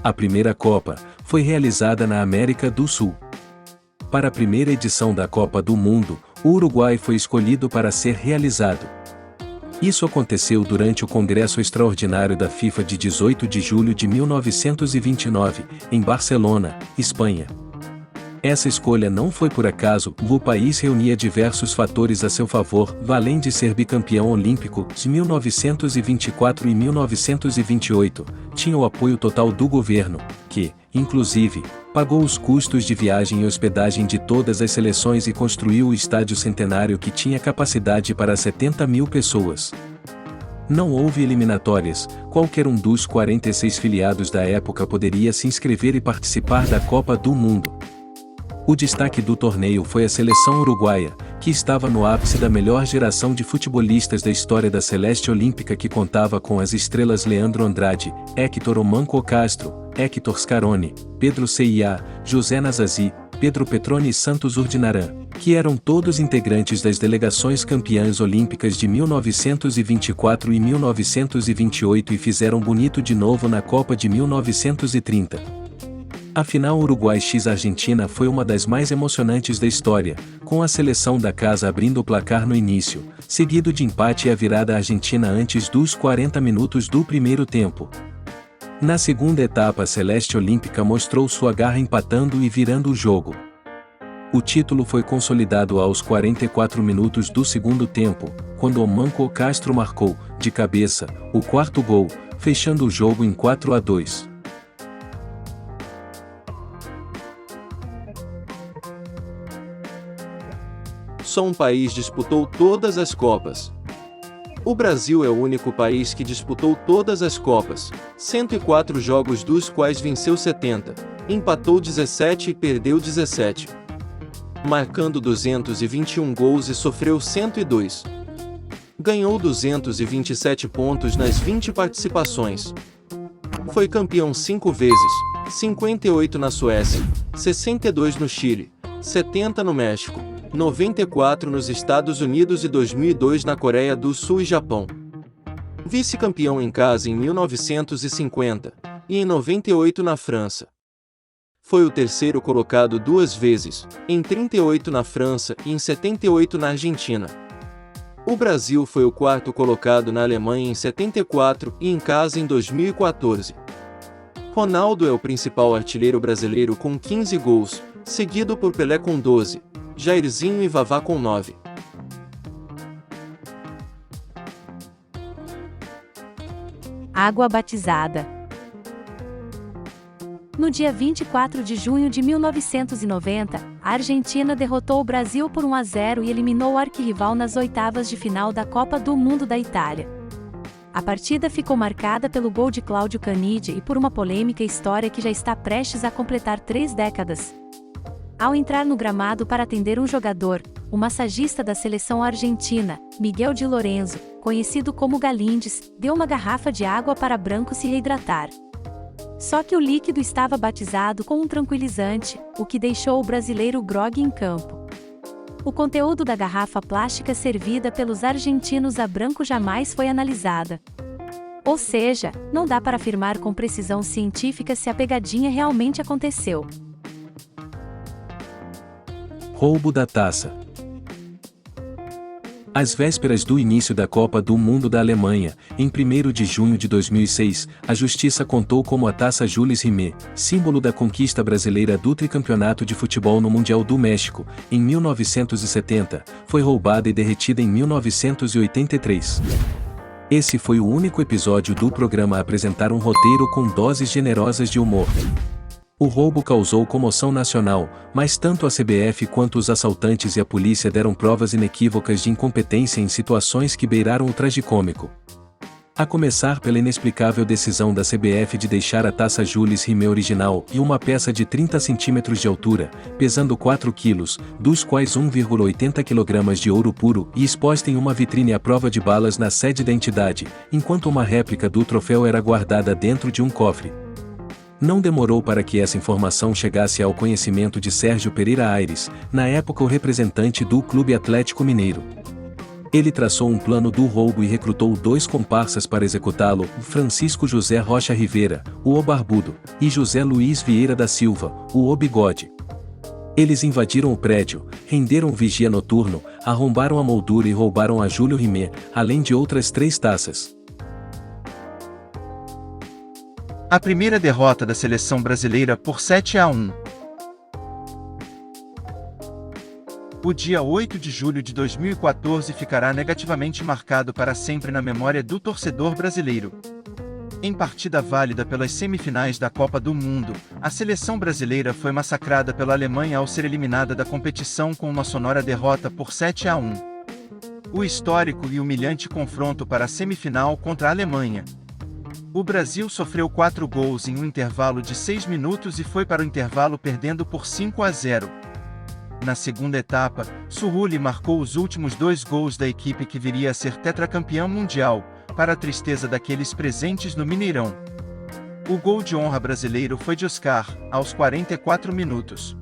A primeira Copa foi realizada na América do Sul. Para a primeira edição da Copa do Mundo, o Uruguai foi escolhido para ser realizado. Isso aconteceu durante o Congresso Extraordinário da FIFA de 18 de julho de 1929, em Barcelona, Espanha. Essa escolha não foi por acaso, o país reunia diversos fatores a seu favor, além de ser bicampeão olímpico de 1924 e 1928, tinha o apoio total do governo, que, inclusive, pagou os custos de viagem e hospedagem de todas as seleções e construiu o estádio centenário que tinha capacidade para 70 mil pessoas. Não houve eliminatórias, qualquer um dos 46 filiados da época poderia se inscrever e participar da Copa do Mundo. O destaque do torneio foi a seleção uruguaia, que estava no ápice da melhor geração de futebolistas da história da Celeste Olímpica, que contava com as estrelas Leandro Andrade, Héctor Omanco Castro, Héctor Scaroni, Pedro Cia, José Nazazi, Pedro Petroni e Santos Urdinarã, que eram todos integrantes das delegações campeãs olímpicas de 1924 e 1928 e fizeram bonito de novo na Copa de 1930. A final Uruguai x Argentina foi uma das mais emocionantes da história, com a seleção da casa abrindo o placar no início, seguido de empate e a virada argentina antes dos 40 minutos do primeiro tempo. Na segunda etapa a Celeste Olímpica mostrou sua garra empatando e virando o jogo. O título foi consolidado aos 44 minutos do segundo tempo, quando Omanco Castro marcou, de cabeça, o quarto gol, fechando o jogo em 4-2. Só um país disputou todas as Copas. O Brasil é o único país que disputou todas as Copas, 104 jogos dos quais venceu 70, empatou 17 e perdeu 17. Marcando 221 gols e sofreu 102. Ganhou 227 pontos nas 20 participações. Foi campeão 5 vezes, 58 na Suécia, 62 no Chile, 70 no México, 94 nos Estados Unidos e 2002 na Coreia do Sul e Japão. Vice-campeão em casa em 1950, e em 98 na França. Foi o terceiro colocado 2 vezes, em 38 na França e em 78 na Argentina. O Brasil foi o quarto colocado na Alemanha em 74 e em casa em 2014. Ronaldo é o principal artilheiro brasileiro com 15 gols, seguido por Pelé com 12. Jairzinho e Vavá com 9. Água batizada. No dia 24 de junho de 1990, a Argentina derrotou o Brasil por 1-0 e eliminou o arquirrival nas oitavas de final da Copa do Mundo da Itália. A partida ficou marcada pelo gol de Cláudio Canide e por uma polêmica história que já está prestes a completar 3 décadas. Ao entrar no gramado para atender um jogador, o massagista da seleção argentina, Miguel Di Lorenzo, conhecido como Galindes, deu uma garrafa de água para Branco se reidratar. Só que o líquido estava batizado com um tranquilizante, o que deixou o brasileiro grogue em campo. O conteúdo da garrafa plástica servida pelos argentinos a Branco jamais foi analisada. Ou seja, não dá para afirmar com precisão científica se a pegadinha realmente aconteceu. Roubo da taça. Às vésperas do início da Copa do Mundo da Alemanha, em 1º de junho de 2006, a Justiça contou como a taça Jules Rimet, símbolo da conquista brasileira do tricampeonato de futebol no Mundial do México, em 1970, foi roubada e derretida em 1983. Esse foi o único episódio do programa a apresentar um roteiro com doses generosas de humor. O roubo causou comoção nacional, mas tanto a CBF quanto os assaltantes e a polícia deram provas inequívocas de incompetência em situações que beiraram o tragicômico. A começar pela inexplicável decisão da CBF de deixar a taça Jules Rimet original e uma peça de 30 centímetros de altura, pesando 4 quilos, dos quais 1,80 kg de ouro puro e exposta em uma vitrine à prova de balas na sede da entidade, enquanto uma réplica do troféu era guardada dentro de um cofre. Não demorou para que essa informação chegasse ao conhecimento de Sérgio Pereira Aires, na época o representante do Clube Atlético Mineiro. Ele traçou um plano do roubo e recrutou 2 comparsas para executá-lo, Francisco José Rocha Rivera, o Barbudo, e José Luiz Vieira da Silva, o Bigode. Eles invadiram o prédio, renderam vigia noturno, arrombaram a moldura e roubaram a Júlio Rimé, além de outras 3 taças. A primeira derrota da seleção brasileira por 7-1. O dia 8 de julho de 2014 ficará negativamente marcado para sempre na memória do torcedor brasileiro. Em partida válida pelas semifinais da Copa do Mundo, a seleção brasileira foi massacrada pela Alemanha ao ser eliminada da competição com uma sonora derrota por 7-1. O histórico e humilhante confronto para a semifinal contra a Alemanha. O Brasil sofreu 4 gols em um intervalo de 6 minutos e foi para o intervalo perdendo por 5-0. Na segunda etapa, Surrulli marcou os últimos 2 gols da equipe que viria a ser tetracampeã mundial, para a tristeza daqueles presentes no Mineirão. O gol de honra brasileiro foi de Oscar, aos 44 minutos.